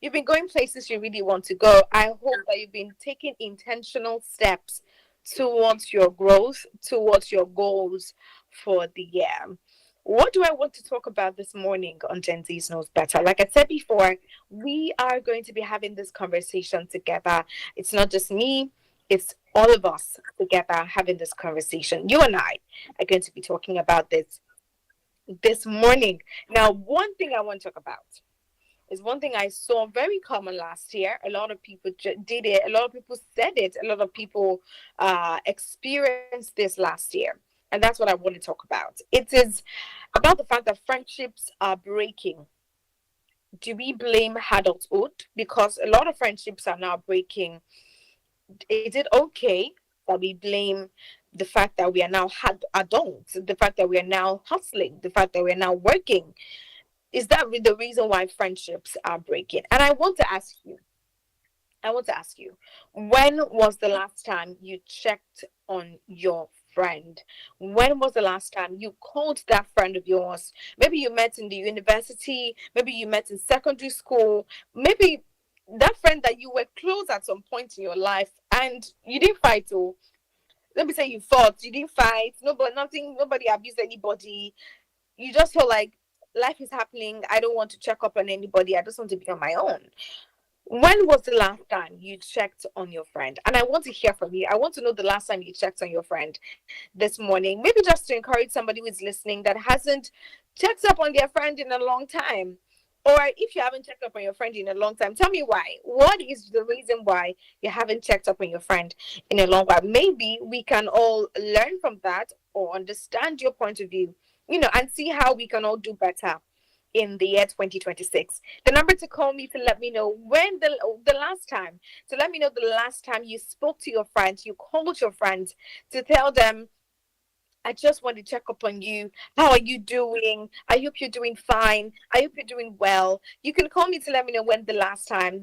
you've been going places you really want to go. I hope that you've been taking intentional steps towards your growth, towards your goals for the year. What do I want to talk about this morning on Gen Z's Knows Better? Like I said before, we are going to be having this conversation together. It's not just me, it's all of us together having this conversation. You and I are going to be talking about this morning. Now, one thing I want to talk about is one thing I saw very common last year. A lot of people did it. A lot of people said it. A lot of people experienced this last year. And that's what I want to talk about. It is about the fact that friendships are breaking. Do we blame adulthood? Because a lot of friendships are now breaking. Is it okay that we blame the fact that we are now adults, the fact that we are now hustling, the fact that we are now working? Is that the reason why friendships are breaking? And I want to ask you, when was the last time you checked on your friend? When was the last time you called that friend of yours? Maybe you met in the university, maybe you met in secondary school, maybe that friend that you were close at some point in your life and you didn't fight. Oh, let me say you fought, you didn't fight, nobody abused anybody. You just felt like life is happening. I don't want to check up on anybody. I just want to be on my own. When was the last time you checked on your friend? And I want to hear from you. I want to know the last time you checked on your friend this morning. Maybe just to encourage somebody who is listening that hasn't checked up on their friend in a long time. Or if you haven't checked up on your friend in a long time, tell me why. What is the reason why you haven't checked up on your friend in a long while? Maybe we can all learn from that or understand your point of view, and see how we can all do better in the year 2026. The number to call me to let me know when the last time, to let me know the last time you spoke to your friends, you called your friends to tell them, I just want to check up on you. How are you doing? I hope you're doing fine. I hope you're doing well. You can call me to let me know when the last time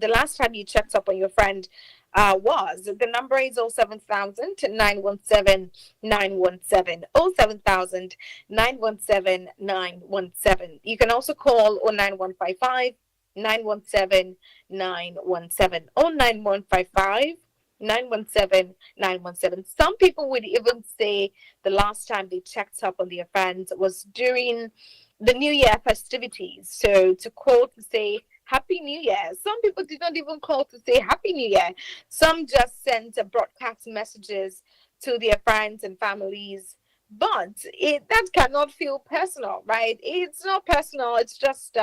you checked up on your friend was. The number is 07000 917 917 07000 917 917. You can also call 09155 917 917 09155 917 917. Some people would even say the last time they checked up on their friends was during the New Year festivities. So to call to say Happy New Year. Some people did not even call to say Happy New Year. Some just sent broadcast messages to their friends and families. But that cannot feel personal, right? It's not personal. It's just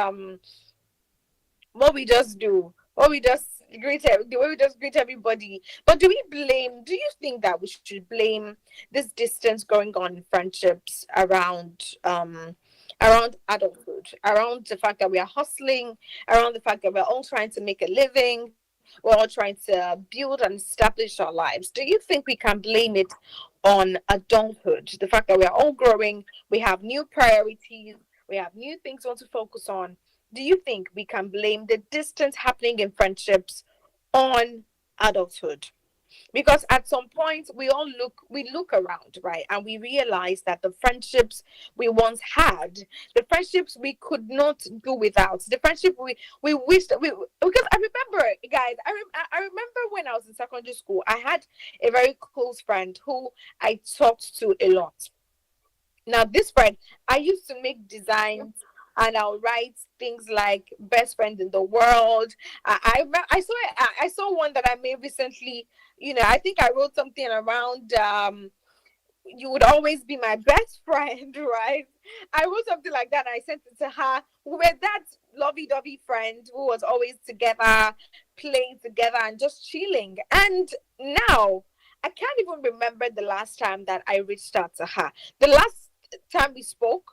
what we just do, what we just the way we just greet everybody. But do you think that we should blame this distance going on in friendships around adulthood, around the fact that we are hustling, around the fact that we're all trying to make a living, we're all trying to build and establish our lives? Do you think we can blame it on adulthood, the fact that we are all growing, we have new priorities, we have new things we want to focus on? Do you think we can blame the distance happening in friendships on adulthood? Because at some point we look around, right, and we realize that the friendships we once had, the friendships we could not do without, the friendship we wished that we, because I remember, guys, I remember when I was in secondary school, I had a very close friend who I talked to a lot. Now, this friend, I used to make designs and I'll write things like best friend in the world. I saw one that I made recently. I think I wrote something around you would always be my best friend, right? I wrote something like that and I sent it to her. We were that lovey dovey friend who was always together, playing together and just chilling. And now I can't even remember the last time that I reached out to her. The last time we spoke,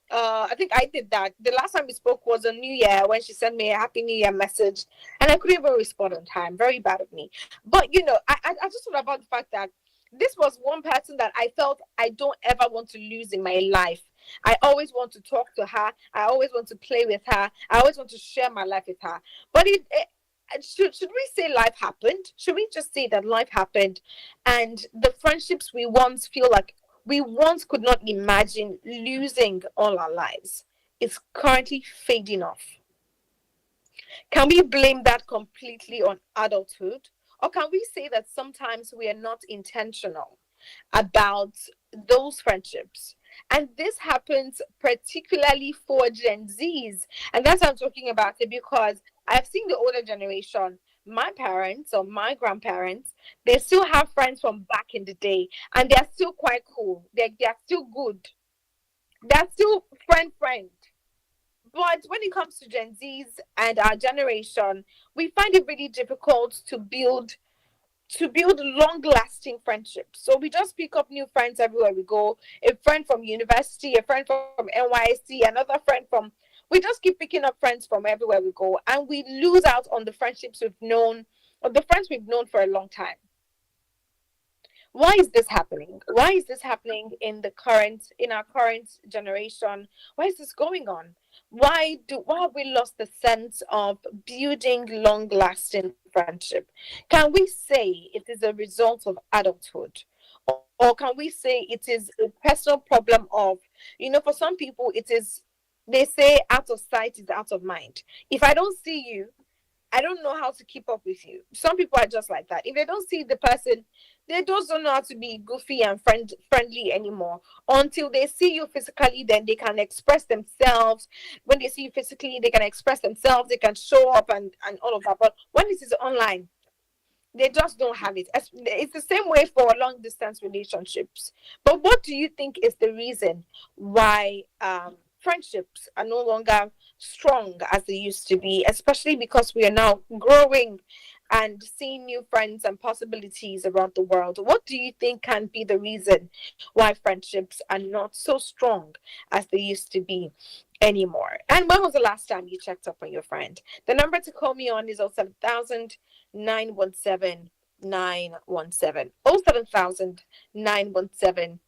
I think I did that. The last time we spoke was on New Year when she sent me a Happy New Year message, and I couldn't even respond on time. Very bad of me. But I just thought about the fact that this was one person that I felt I don't ever want to lose in my life. I always want to talk to her. I always want to play with her. I always want to share my life with her. But should we say life happened? Should we just say that life happened, and the friendships we once feel like we once could not imagine losing all our lives is currently fading off? Can we blame that completely on adulthood? Or can we say that sometimes we are not intentional about those friendships? And this happens particularly for Gen Zs. And that's what I'm talking about it, because I've seen the older generation, my parents or my grandparents, they still have friends from back in the day, and they're still quite cool. They're still good. They're still friend. But when it comes to Gen Zs and our generation, we find it really difficult to build long lasting friendships. So we just pick up new friends everywhere we go. A friend from university, a friend from NYC, another friend from, we just keep picking up friends from everywhere we go. And we lose out on the friendships we've known, or the friends we've known for a long time. Why is this happening? Why is this happening in our current generation? Why is this going on? Why have we lost the sense of building long lasting friendship? Can we say it is a result of adulthood? Or can we say it is a personal problem of, for some people it is, they say out of sight is out of mind. If I don't see you, I don't know how to keep up with you. Some people are just like that. If they don't see the person, they just don't know how to be goofy and friendly anymore. Until they see you physically, then they can express themselves. When they see you physically, they can express themselves, they can show up and all of that. But when it is online, they just don't have it. It's the same way for long distance relationships. But what do you think is the reason why friendships are no longer strong as they used to be, especially because we are now growing and seeing new friends and possibilities around the world? What do you think can be the reason why friendships are not so strong as they used to be anymore? And when was the last time you checked up on your friend? The number to call me on is 07000 917 917 07000 917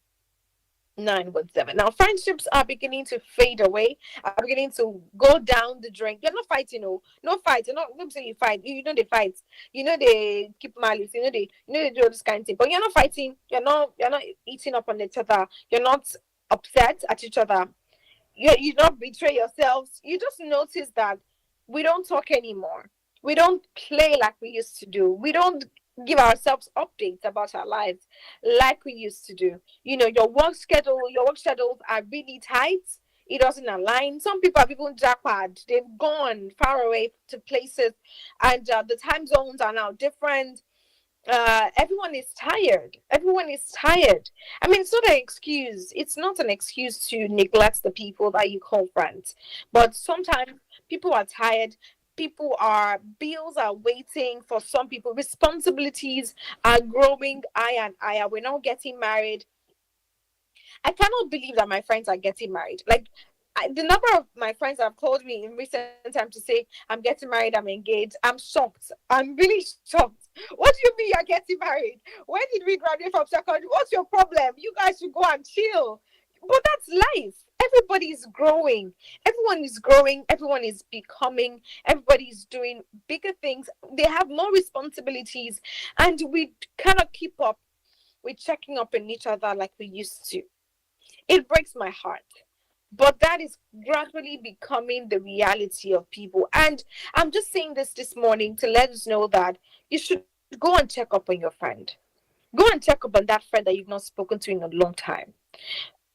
917. Now, friendships are beginning to fade away, are beginning to go down the drain. You're not fighting, no fight. You're not, let me say you fight. You know they fight. You know they keep malice. You know they do all this kind of thing. But you're not fighting. You're not eating up on each other. You're not upset at each other. You don't betray yourselves. You just notice that we don't talk anymore. We don't play like we used to do. We don't give ourselves updates about our lives like we used to do. Your work schedules are really tight. It doesn't align. Some people have even jackpot. They've gone far away to places, and the time zones are now different. Everyone is tired. Everyone is tired. I mean, it's not an excuse to neglect the people that you call friends, but sometimes people are tired. Bills are waiting for some people. Responsibilities are growing higher and higher. We're now getting married. I cannot believe that my friends are getting married. Like, the number of my friends that have called me in recent time to say, I'm getting married, I'm engaged, I'm shocked. I'm really shocked. What do you mean you're getting married? When did we graduate from secondary? What's your problem? You guys should go and chill. But that's life. Everybody is growing. Everyone is growing. Everyone is becoming. Everybody is doing bigger things. They have more responsibilities. And we cannot keep up with checking up on each other like we used to. It breaks my heart. But that is gradually becoming the reality of people. And I'm just saying this morning to let us know that you should go and check up on your friend. Go and check up on that friend that you've not spoken to in a long time.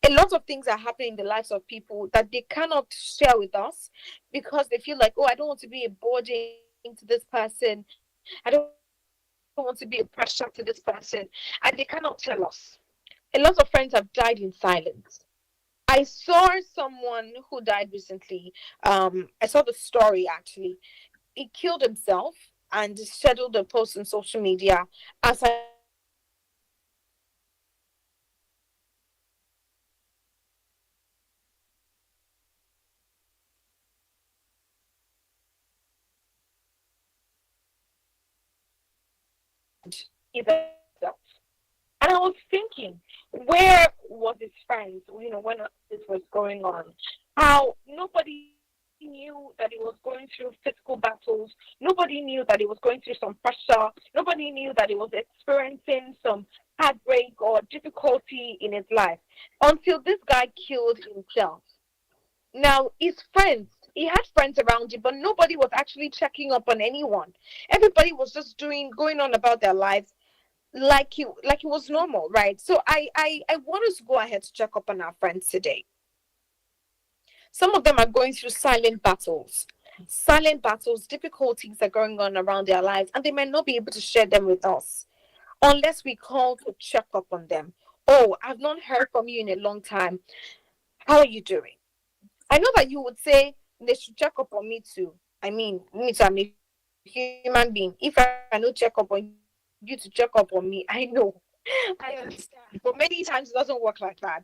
A lot of things are happening in the lives of people that they cannot share with us because they feel like, oh, I don't want to be a burden to this person. I don't want to be a pressure to this person. And they cannot tell us. A lot of friends have died in silence. I saw someone who died recently. I saw the story actually. He killed himself and scheduled a post on social media as I was crying because I was thinking, how can you kill yourself and either yourself? And I was thinking, where was his friends, when this was going on? How nobody knew that he was going through physical battles. Nobody knew that he was going through some pressure. Nobody knew that he was experiencing some heartbreak or difficulty in his life until this guy killed himself. Now, his friends he had friends around him, but nobody was actually checking up on anyone. Everybody was just going on about their lives like it was normal, right? So I want us to go ahead to check up on our friends today. Some of them are going through silent battles, difficulties are going on around their lives, and they might not be able to share them with us unless we call to check up on them. Oh, I've not heard from you in a long time. How are you doing? I know that you would say they should check up on me too. I mean, me too, I'm a human being. If I don't check up on you to check up on me, I know. I understand. But many times it doesn't work like that.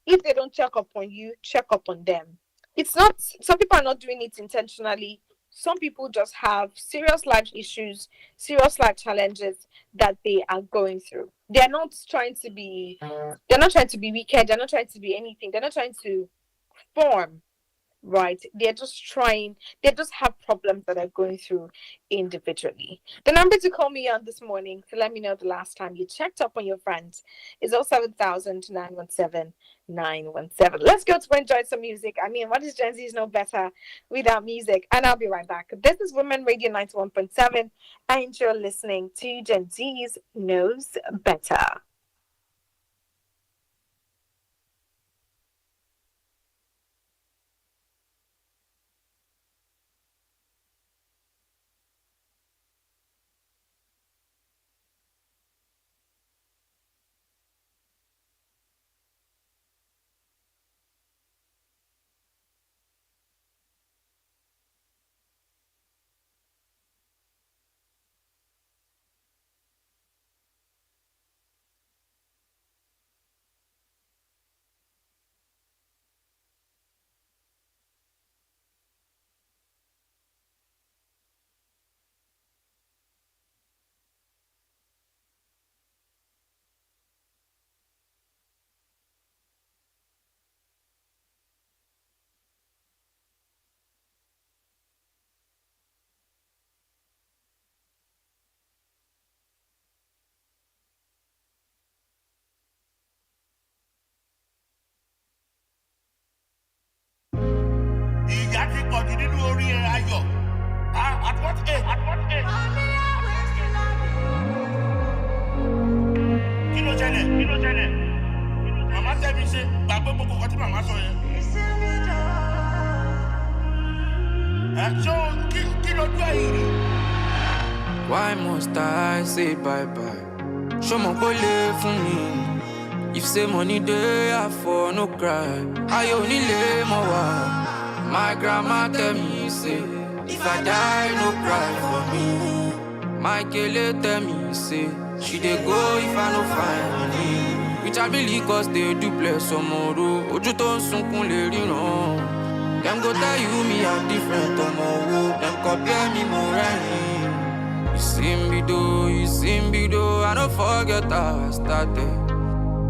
If they don't check up on you, check up on them. It's not, some people are not doing it intentionally. Some people just have serious life issues, serious life challenges that they are going through. They're not trying to be wicked, they're not trying to be anything, they're not trying to form, right? They just have problems that are going through individually. The number to call me on this morning to let me know the last time you checked up on your friends is 07000 917 917. Let's go to enjoy some music. I mean, what is Gen Z's know better without music? And I'll be right back. This is Women Radio 91.7, and you're listening to Gen Z's Knows Better. At what age? At what age? Kí ló ṣẹlẹ̀? Kí ló ṣẹlẹ̀? Màmá tẹ́ mi ṣe gbàgbé gbogbo nǹkan tí màmá sọ yẹn. Ṣé kí lójú ẹ̀yìn rí? Why must I say bye bye? Show my bole for me. If say money dey, I for no cry. I only lay more. My grandma tell me say, if I die, no cry for me. My kele tell me say, she dey go if I no find money. Which I believe cause they do bless tomorrow. Ojú tó ń sunkún lè ríran. Them go tell you me I'm different tomorrow. Them compare me more. You see me though, I don't forget how I started.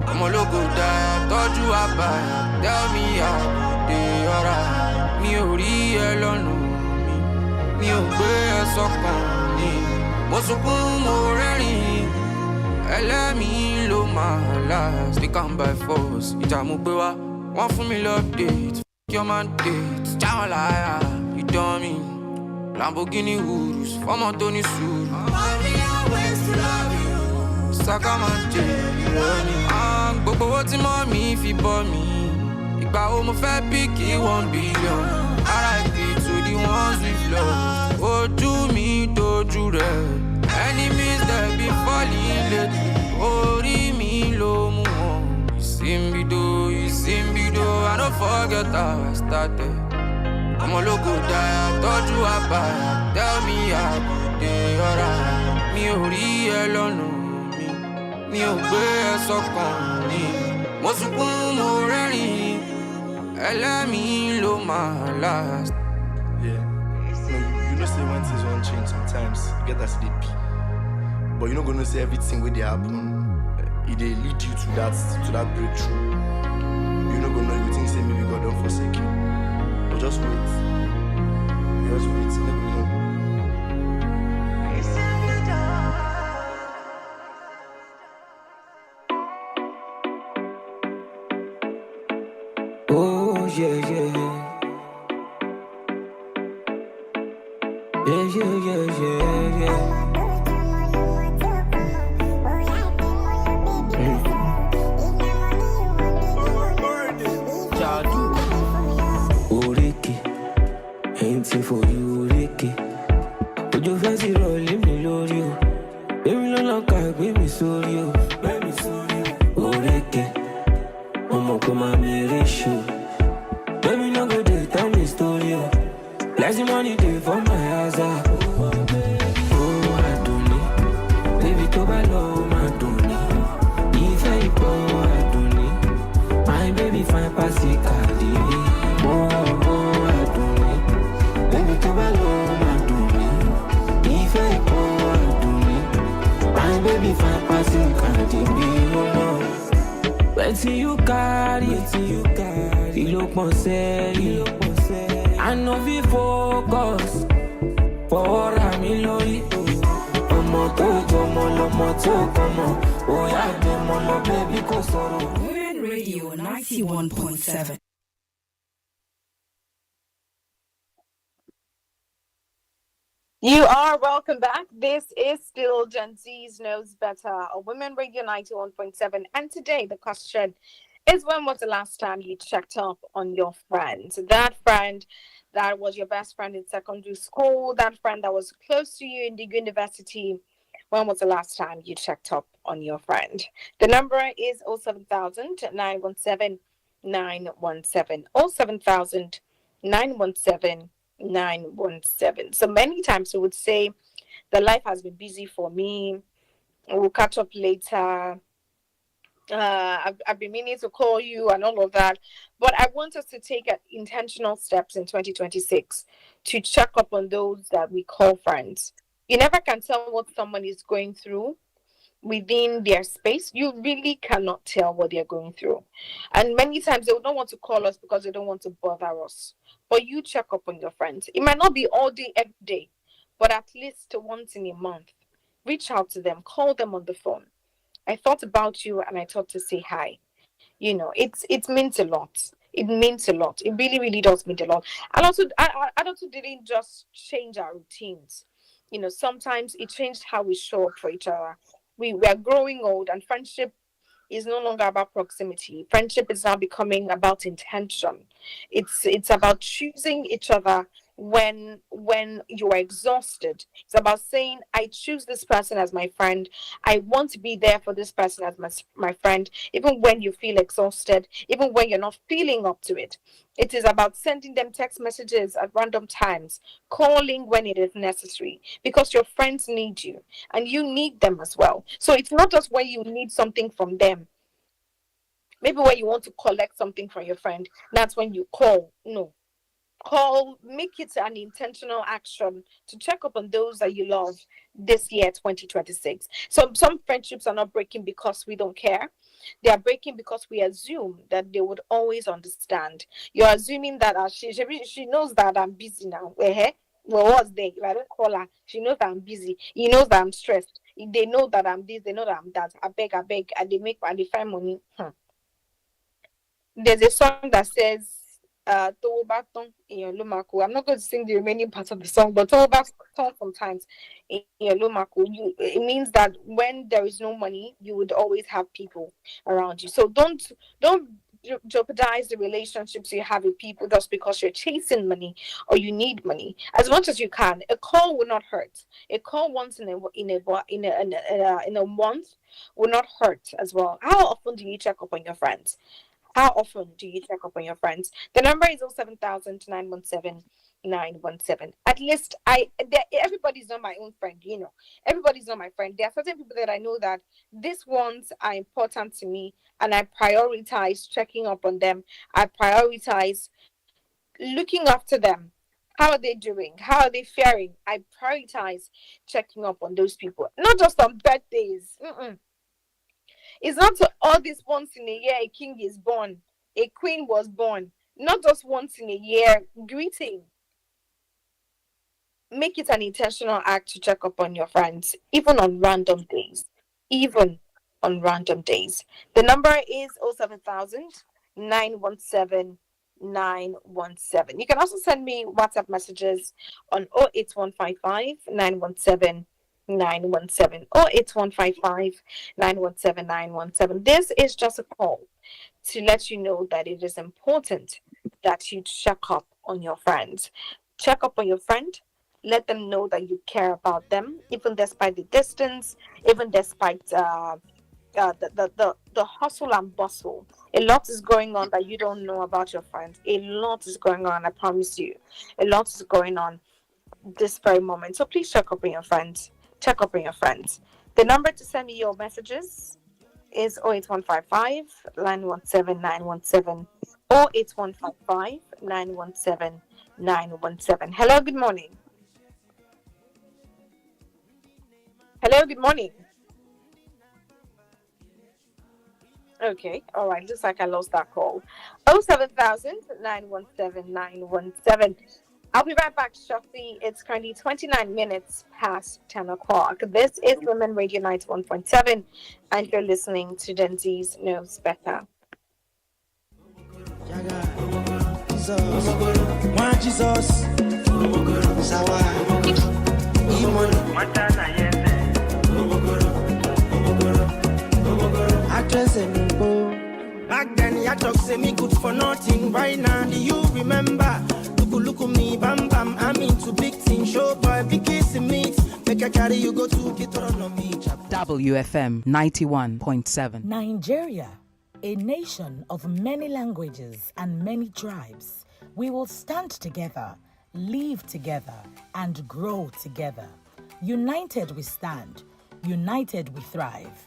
I'm a logo die, told you I buy. Tell me how they alright. Mi ò rí ẹ lọ́nà mi, mi ò gbé ẹ sọ́kàn mi. Mo sunkún mo rẹ́rìn, ẹlẹ́mìí ló máa last. They come by force, ìjà mo gbé wá. Wọ́n fún mi lọ́pdate, your mandate. Jáwọn láyà, you dummy. Lamborghini Urus, fọ́mọ tó ní sùúrù. Saka máa jẹ ìrọ́ni. Gbogbo owó tí mọ́ mi fi bọ́ mi. Ìgbà wo mo fẹ́ píkì 1 billion. RIP to the ones we've lost. Ojú mi dojú rẹ̀. Enemies that be falling lately. Orí mi ló mú wọn. You see me though, I don't forget how I started. I'm a logo die, I told you I buy. Tell me how they alright. Mi ò rí ẹ lọ́nà mi, mi ò gbé ẹ sọ́kàn mi. Mo sunkún mo rẹ́rìn, ẹlẹ́mìí ló máa last. Yeah, no, you know say when things won't change sometimes, you get as they be. But you're not gonna say everything where they happen. It they lead you to that breakthrough. You're not gonna know, you think say maybe God don't forsake you. But just wait. Just wait, you never know. Oh yeah, yeah. Oriki, ain't for you, Oriki. Would you fancy rolling me, Lori? Baby, no look like baby, sorry. Baby, sorry. Oriki, Omo, come on, me, ratio. Baby, no go to tell me story. Last money day for my house. Oh, I don't know. Baby, to buy low, I don't know. If I go, I don't know. My baby, fine, pass it, Cardi. Oh, I don't know. Baby, to buy low, I don't know. If I go, I don't know. My baby, fine, pass it, Cardi. Wait till you carry, you look more silly. I know we focus for a million. Omo to jomo lomo to komo. Oh yeah, demo lo baby ko soro. Women Radio 91.7. You are welcome back. This is still Gen Z's Knows Better on Women Radio 91.7. And today the question is, when was the last time you checked up on your friend? That friend that was your best friend in secondary school, that friend that was close to you in the university. When was the last time you checked up on your friend? The number is 07000 917 917. 07000 917 917. So many times we would say the life has been busy for me. We'll catch up later. I've been meaning to call you and all of that. But I want us to take intentional steps in 2026 to check up on those that we call friends. You never can tell what someone is going through within their space. You really cannot tell what they're going through. And many times they don't want to call us because they don't want to bother us. But you check up on your friends. It might not be all day, every day, but at least once in a month. Reach out to them, call them on the phone. I thought about you and I thought to say hi. You know, it means a lot. It means a lot. It really, really does mean a lot. And also, I also didn't just change our routines. You know, sometimes it changed how we show up for each other. We are growing old, and friendship is no longer about proximity. Friendship is now becoming about intention. It's about choosing each other when you are exhausted. It's about saying, I choose this person as my friend. I want to be there for this person as my friend, even when you feel exhausted, even when you're not feeling up to it. It is about sending them text messages at random times, calling when it is necessary, because your friends need you and you need them as well. So it's not just when you need something from them. Maybe when you want to collect something from your friend, that's when you call. No. Call, make it an intentional action to check up on those that you love this year, 2026. So some friendships are not breaking because we don't care. They are breaking because we assume that they would always understand. You're assuming that she knows that I'm busy now. Well, what's there? If I don't call her, she knows that I'm busy. He knows that I'm stressed. They know that I'm this, they know that I'm that. I beg, and they find money. There's a song that says, I'm not going to sing the remaining parts of the song, but sometimes in it means that when there is no money, you would always have people around you. So don't jeopardize the relationships you have with people just because you're chasing money or you need money. As much as you can, a call will not hurt. A call once in a month will not hurt as well. How often do you check up on your friends? How often do you check up on your friends? The number is 07000 917 917. At least everybody's not my own friend, you know. Everybody's not my friend. There are certain people that I know that these ones are important to me, and I prioritize checking up on them. I prioritize looking after them. How are they doing? How are they faring? I prioritize checking up on those people. Not just on birthdays. It's not all this once in a year a king is born, a queen was born. Not just once in a year greeting. Make it an intentional act to check up on your friends, even on random days. Even on random days. The number is 07000 917 917. You can also send me WhatsApp messages on 08155 917 917 08155 917 917. This is just a call to let you know that it is important that you check up on your friends. Check up on your friend. Let them know that you care about them, even despite the distance, even despite the hustle and bustle. A lot is going on that you don't know about your friends. A lot is going on, I promise you. A lot is going on this very moment. So please check up on your friends. Check up on your friends. The number to send me your messages is 08155 917 917 08155 917 917. Hello, good morning. Hello, good morning. Okay, all right. Looks like I lost that call. 07000 917 917. I'll be right back shortly. It's currently 29 minutes past 10 o'clock. This is Women Radio 91.7, and you're listening to Gen Z's Knows Better. Back then, ya talk say me good for nothing. Right now, do you remember? Look at me, bam bam. I'm into big things. Show boy, big kissing meat. Make a carry you go to get on me. WFM 91.7. Nigeria, a nation of many languages and many tribes. We will stand together, live together, and grow together. United we stand, united we thrive.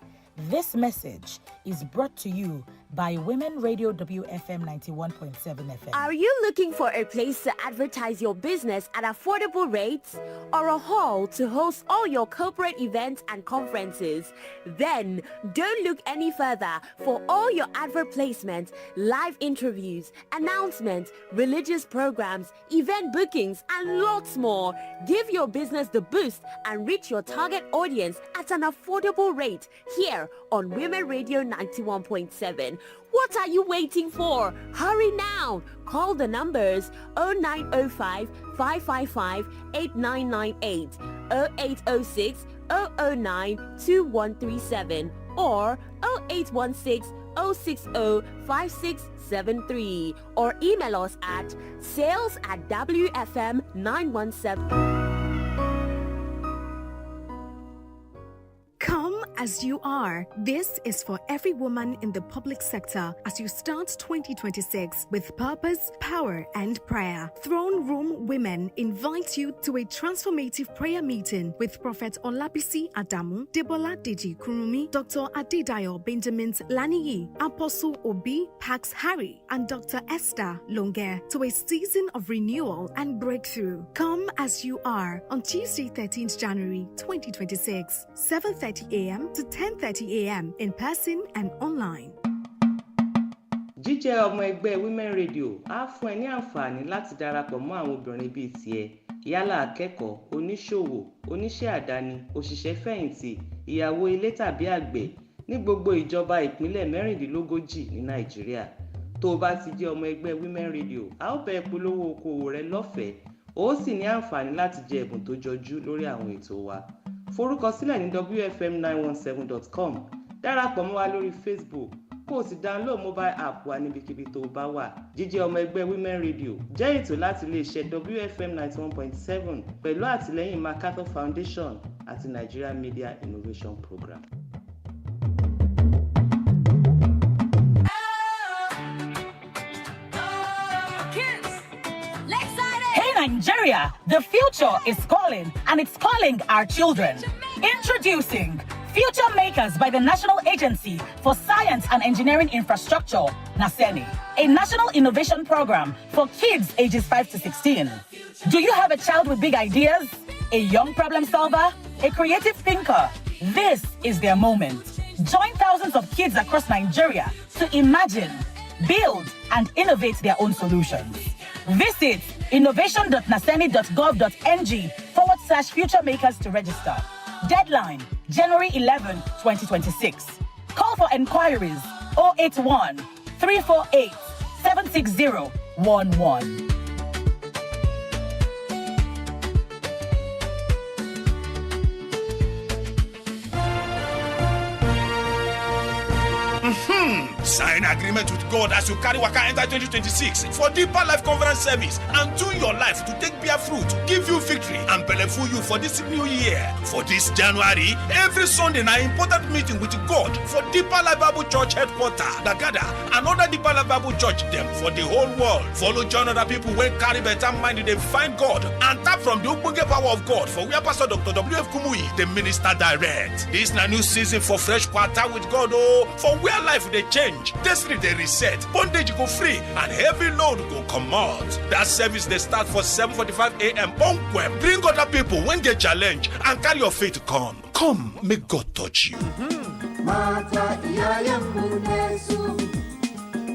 This message is brought to you by Women Radio WFM 91.7 FM. Are you looking for a place to advertise your business at affordable rates or a hall to host all your corporate events and conferences? Then don't look any further for all your advert placements, live interviews, announcements, religious programs, event bookings, and lots more. Give your business the boost and reach your target audience at an affordable rate here on Women Radio 91.7. What are you waiting for? Hurry now. Call the numbers 0905 555 8998, 0806 009 2137 or 0816 060 5673 or email us at sales@wfm917. Come as you are. This is for every woman in the public sector as you start 2026 with purpose, power, and prayer. Throne Room Women invite you to a transformative prayer meeting with Prophet Olabisi Adamu, Debola Deji Kurumi, Dr. Adedayo Benjamin Laniyi, Apostle Obi Pax Harry, and Dr. Esther Longer to a season of renewal and breakthrough. Come as you are on Tuesday, 13th January 2026, 7:30 a.m. to 10:30 a.m. in person and online. Jíjẹ́ ọmọ ẹgbẹ́ Women Radio á fún ẹ ní àǹfààní láti darapọ̀ mọ́ àwọn obìnrin bíi tiẹ̀, yálà akẹ́kọ̀ọ́, oníṣòwò, oníṣẹ́ àdáni, òṣìṣẹ́ fẹ̀yìntì, ìyàwó ilé tàbí àgbẹ̀ ní gbogbo ìjọba ìpínlẹ̀ 36 ní Nàìjíríà. Tó o bá ti jẹ́ ọmọ ẹgbẹ́ Women Radio, a ó bẹ̀ polówó okòwò rẹ lọ́fẹ̀ẹ́, ó sì ní àǹfààní láti jẹ ẹ̀bùn tó jọjú lórí àwọn ètò wa. Forúkọsílẹ̀ ní wfm917.com, darapọ̀ mọ́ wa lórí Facebook, kó o sì download mobile app wa níbikíbi tó o bá wà. Jíjẹ́ ọmọ ẹgbẹ́ Women Radio jẹ́ ètò láti iléeṣẹ́ WFM 91.7 pẹ̀lú àtìlẹ́yìn MacArthur Foundation àti Nigeria Media Innovation Program. Nigeria, the future is calling, and it's calling our children. Introducing Future Makers by the National Agency for Science and Engineering Infrastructure, NASENI, a national innovation program for kids ages 5 to 16. Do you have a child with big ideas? A young problem solver? A creative thinker? This is their moment. Join thousands of kids across Nigeria to imagine, build, and innovate their own solutions. Visit innovation.naseni.gov.ng/Future Makers to register. Deadline, January 11, 2026. Call for enquiries 081 348 760 1111. Sign agreement with God as you carry Waka enter 2026 for Deeper Life Conference Service and tune your life to take bear fruit, give you victory and belleful you for this new year. For this January, every Sunday na important meeting with God for Deeper Life Bible Church headquarters, Dagada, and other Deeper Life Bible Church them for the whole world. Follow join other people when carry better mind they find God and tap from the open power of God for where Pastor Dr. W.F. Kumuyi, the minister direct. This na new season for fresh quarter with God for where life they change. Destiny they reset, bondage go free, and heavy load go come out. That service they start for 7:45 a.m. Onquem. Bring other people when get challenge and carry your faith come. Come, make God touch you. Mata iyayen munesu,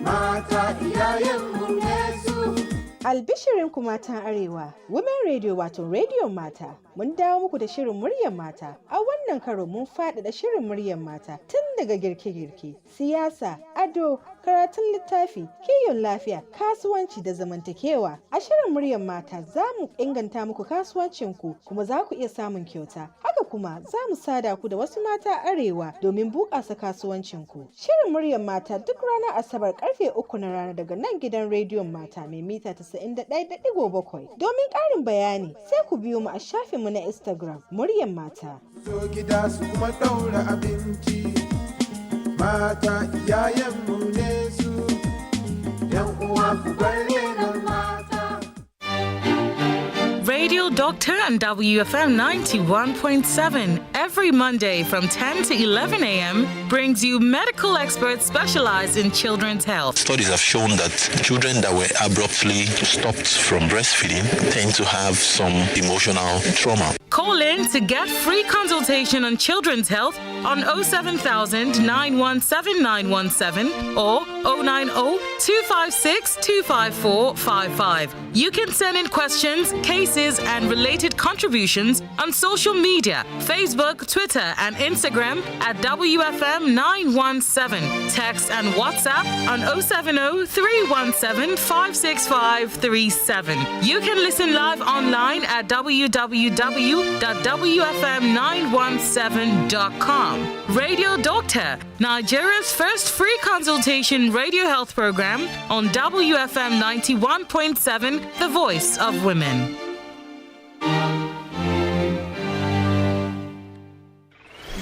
mata iyayen munesu. Albishirin ku matan Arewa, Women Radio wato Radio Mata, mun dawo muku da shirin muryar mata. A wannan karo mun faɗaɗa shirin muryar mata tun daga girke-girke, siyasa, ado, karatun littafi, kiwon lafiya, kasuwanci da zamantakewa. A shirin muryar mata za mu inganta muku kasuwancinku kuma za ku iya samun kyauta. Haka kuma za mu sada ku da wasu mata Arewa domin bunƙasa kasuwancinku. Shirin muryar mata duk ranar Asabar karfe 3 na rana daga nan gidan rediyon mata mai mita 91.7. Domin ƙarin bayani sai ku biyo mu a shafinmu na Instagram muryar mata. So gida su kuma ɗaura abinci, mata iyayenmu ne su, 'yan uwa ku bar renon mata. Radio Doctor and WFM 91.7 every Monday from 10 to 11 a.m. brings you medical experts specialized in children's health. Studies have shown that children that were abruptly stopped from breastfeeding tend to have some emotional trauma. Call in to get free consultation on children's health on 07000 917 917 or 090 256 254 55. You can send in questions, cases, and related contributions on social media, Facebook, Twitter, and Instagram at WFM 917. Text and WhatsApp on 070 317 56537. You can listen live online at www.wfm917.com. Radio Doctor, Nigeria's first free consultation radio health program on WFM 91.7, the voice of women.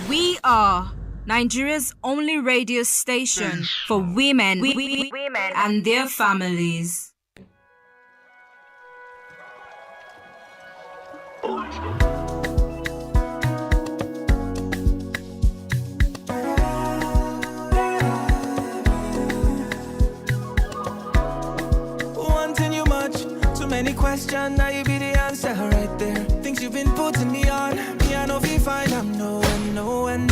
We are Nigeria's only radio station for women and their families. Wanting you much, too many questions, now you be the answer right there. Things you've been putting me on, me I know if you find I'm nowhere. And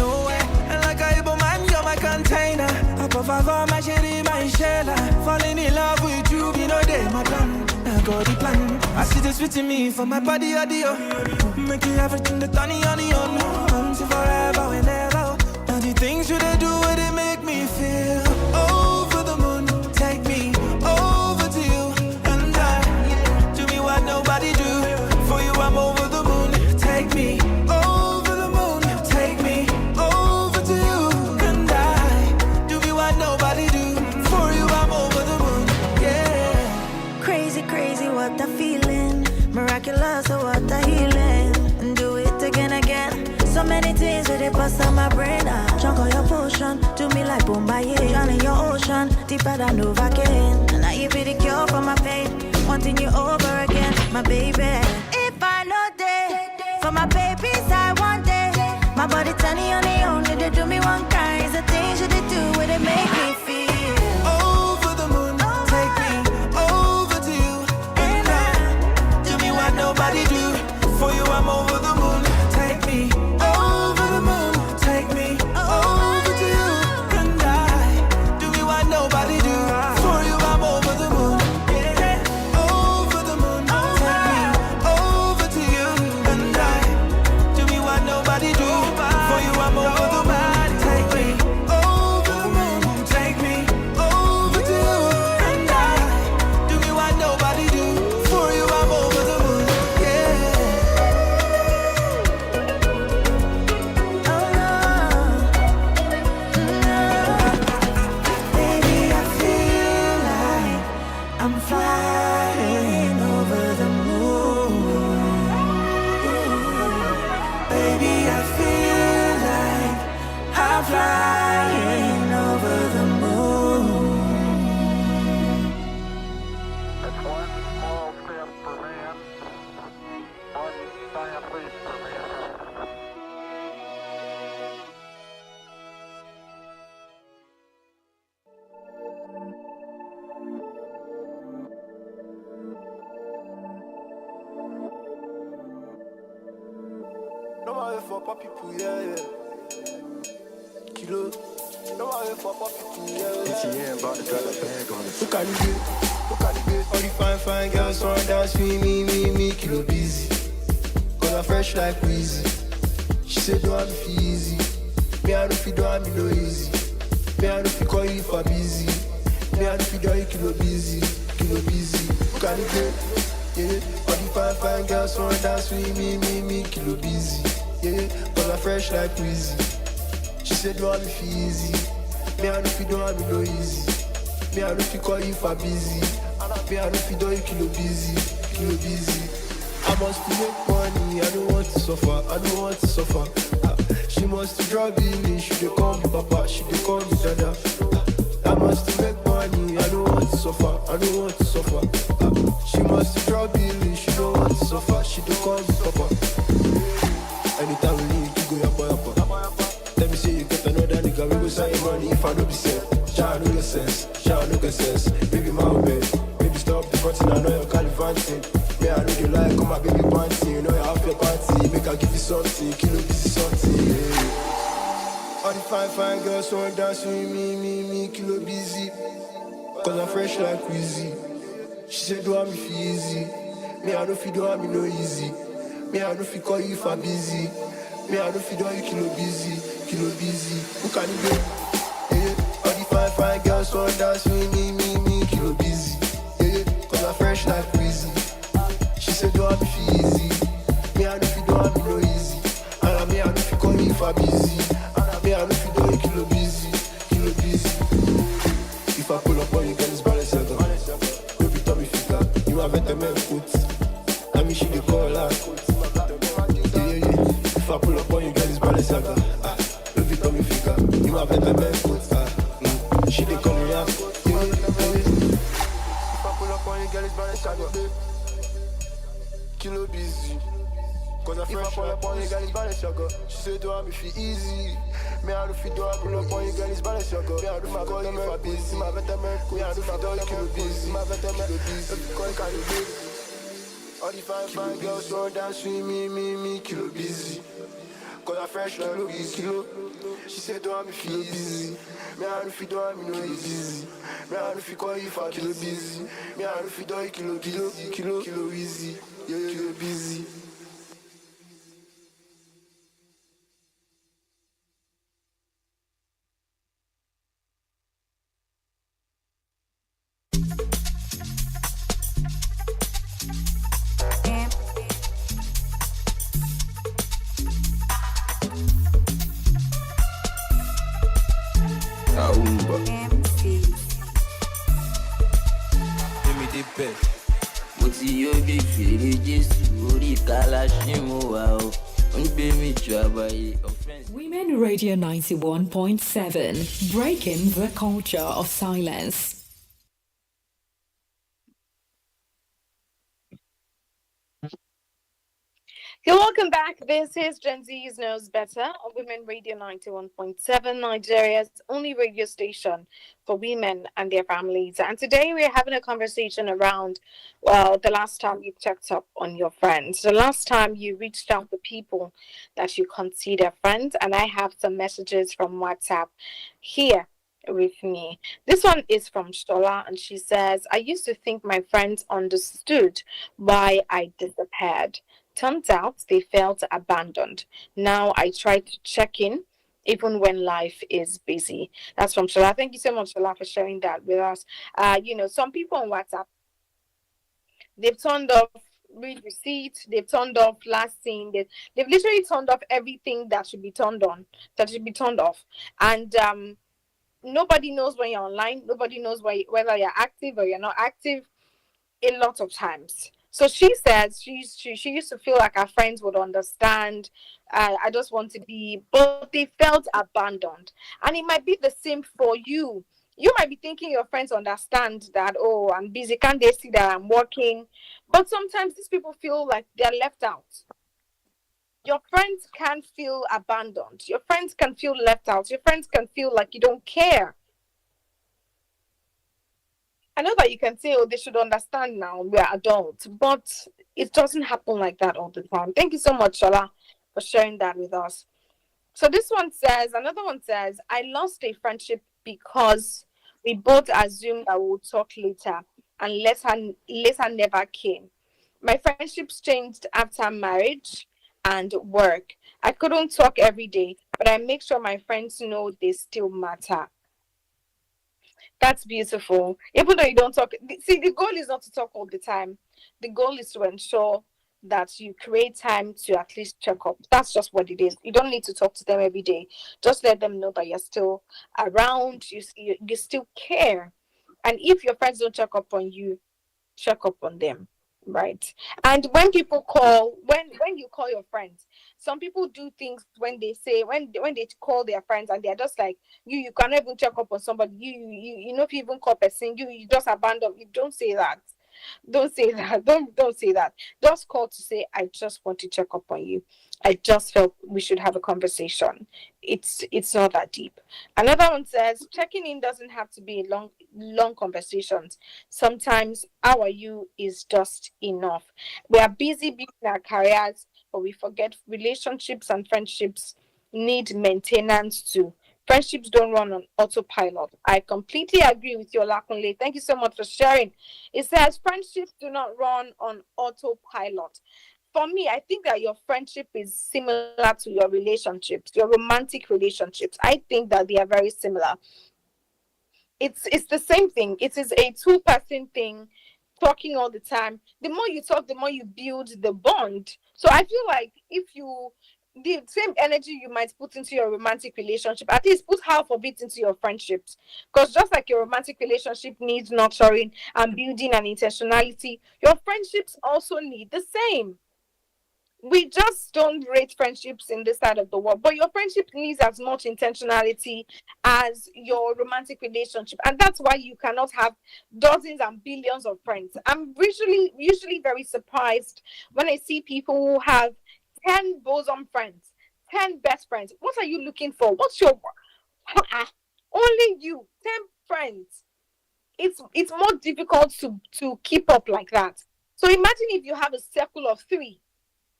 like I man, you're my container. Up of my shady, my shella. Falling in love with you, be no day, my plan. I got the plan. I see this with me for my body, audio. Make you everything the Tony on the own. Until forever, whenever. Now the things you they do, they make me feel over the moon. Take me over to you. And I do me what nobody do. For you, I'm over the moon. Take me over the moon. Take me over to you. And I do me what nobody do. For you, I'm over the moon. Yeah. Crazy, crazy, what the feeling. Miraculous, what the healing. And do it again. So many things where they bust on my brain. Drunk all your potion, do me like Bombay. Drown in your ocean, deeper than Novocaine. And now you be the cure for my pain. Wanting you over again, my baby. If I know day, for my babies I want day. My body turning on the own, they do me one kind. The things you they do where they make me feel over the moon. Take me over to you. And I do me what nobody do. For you, I'm over the moon. Take me over the moon. Take me over to you. And I do me what nobody do. For you, I'm over the moon. Yeah. Over the moon. Take me over to you. And I do me what nobody do. For you, I'm over the moon. Take me over the moon. Take me No matter for pop people, yeah. Kilo. No matter for pop people, yeah. About to drop a bag on it. Look at the good. All the fine girls wanna dance with me, kilo busy. Cause I'm fresh like Weezy. She said, don't have me feel easy. Me, I don't feel don't have me no easy. Me, I don't feel call you for busy. Me, I don't feel don't you kilo busy. Look at the good, yeah. All the fine girls wanna dance with me, kilo busy. Yeah, cause I'm fresh like Weezy. She said, don't have me feel easy. Me, I don't feel don't have me no easy. Me, I don't feel call you for busy. Me, I don't feel don't you kilo busy. I must to make money, I don't want to suffer. She must to drop me, she dey call me papa, she dey call me dada. I must to make money, I don't want to suffer. She must to drop me, she don't want to suffer, she dey call me papa. Anytime we need to go yappa. Let me see you get another nigga, we go sign money if I don't be safe. Shall no get sense, baby my bed. Baby stop the button, I know you're califanting. Me, I know you like, come my baby panty. You know you have your panty. Make I give you something, kilo busy something. Yeah. All the fine girls wanna dance with me, kilo busy. Cause I'm fresh like Weezy. She said, do have me feel easy. Me, I don't feel do have me no easy. Me, I don't feel call you for busy. Me, I don't feel do you kilo busy. Who can you go? Yeah. All the fine girls wanna dance with me, kilo busy. Yeah. Cause I'm fresh like Weezy. She said, don't have me feel easy. Me, I don't feel don't have me no easy. And me, I don't feel call me if I busy. And me, I don't feel don't kilo busy. If I pull up on you, girl, it's balance your gun. Baby, tell me figure. You have a man foot. I mean, she dey call her. Yeah. If I pull up on you, girl, it's balance your gun. Baby, tell me figure. You have a man foot. She dey call me out. Yeah. If I pull up on you, girl, it's balance your gun. Kilo busy. Cause I'm fresh up on you, girl, it's balance sugar. She said, do me feel easy. Me, I don't feel do I pull up on you, girl, it's balance sugar. Me, I don't feel call you for busy. My better man, me, I don't feel do kilo busy. My better man, if you call you busy. All the fine girls wanna dance with me, kilo busy. Cause I'm fresh like kilo. She said, do me feel busy. Me, I don't feel do me no easy. Me, I don't feel call you for kilo busy. Me, I don't feel do kilo easy. You're busy. Women Radio 91.7, breaking the culture of silence. Welcome back. This is Gen Z's Knows Better on Women Radio 91.7, Nigeria's only radio station for women and their families. And today we're having a conversation around, the last time you checked up on your friends, the last time you reached out to people that you consider friends. And I have some messages from WhatsApp here with me. This one is from Shola, and she says, I used to think my friends understood why I disappeared. Turns out they felt abandoned. Now I try to check in even when life is busy. That's from Shola. Thank you so much, Shola, for sharing that with us. Some people on WhatsApp, they've turned off read receipts, they've turned off last seen, they've literally turned off everything that should be turned off. And nobody knows when you're online, nobody knows whether you're active or you're not active a lot of times. So she says she used to feel like her friends would understand. I just want to be, but they felt abandoned. And it might be the same for you. You might be thinking your friends understand that, oh, I'm busy. Can't they see that I'm working? But sometimes these people feel like they're left out. Your friends can feel abandoned. Your friends can feel left out. Your friends can feel like you don't care. I know that you can say, oh, they should understand now, we're adults, but it doesn't happen like that all the time. Thank you so much, Shola, for sharing that with us. So another one says, I lost a friendship because we both assumed that we would talk later, and later never came. My friendships changed after marriage and work. I couldn't talk every day, but I make sure my friends know they still matter. That's beautiful. Even though you don't talk, see, the goal is not to talk all the time. The goal is to ensure that you create time to at least check up. That's just what it is. You don't need to talk to them every day. Just let them know that you're still around. You still care. And if your friends don't check up on you, check up on them. Right. And when people call, when you call your friends, some people do things when they say when they call their friends and they're just like, you cannot even check up on somebody. You know, if you even call person, you just abandon. You don't say that. Don't say that. Don't say that. Just call to say, I just want to check up on you. I just felt we should have a conversation. It's not that deep. Another one says, checking in doesn't have to be long conversations. Sometimes how are you is just enough. We are busy building our careers, but we forget relationships and friendships need maintenance too. Friendships don't run on autopilot. I completely agree with you, Olakunle. Thank you so much for sharing. It says friendships do not run on autopilot. For me, I think that your friendship is similar to your relationships, your romantic relationships. I think that they are very similar. It's the same thing. It is a two-person thing, talking all the time. The more you talk, the more you build the bond. So I feel like if you the same energy you might put into your romantic relationship, at least put half of it into your friendships. Because just like your romantic relationship needs nurturing and building and intentionality, your friendships also need the same. We just don't rate friendships in this side of the world, but your friendship needs as much intentionality as your romantic relationship, and that's why you cannot have dozens and billions of friends. I'm usually very surprised when I see people who have 10 bosom friends, 10 best friends. What are you looking for? What's your only you 10 friends? It's more difficult to keep up like that. So imagine if you have a circle of 3.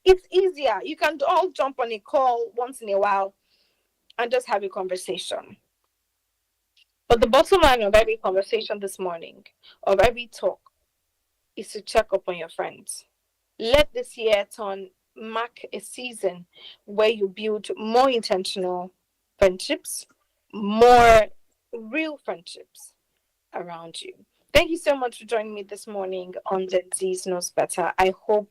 It's easier. You can all jump on a call once in a while and just have a conversation. But the bottom line of every conversation this morning, of every talk, is to check up on your friends. Let this year mark a season where you build more intentional friendships, more real friendships around you. Thank you so much for joining me this morning on Gen Z Knows Better. I hope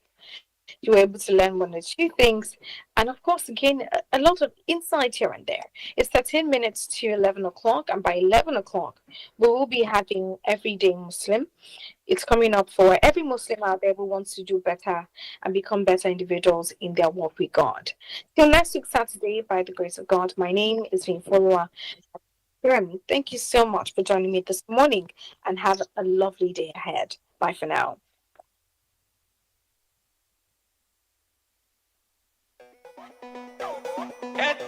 you were able to learn one or two things, and of course gain a lot of insight here and there. It's 13 minutes to 11 o'clock, and by 11 o'clock we will be having Everyday Muslim. It's coming up for every Muslim out there who wants to do better and become better individuals in their walk with God. Till next week Saturday, by the grace of God, my name is Vinfolua. Thank you so much for joining me this morning, and have a lovely day ahead. Bye for now. Get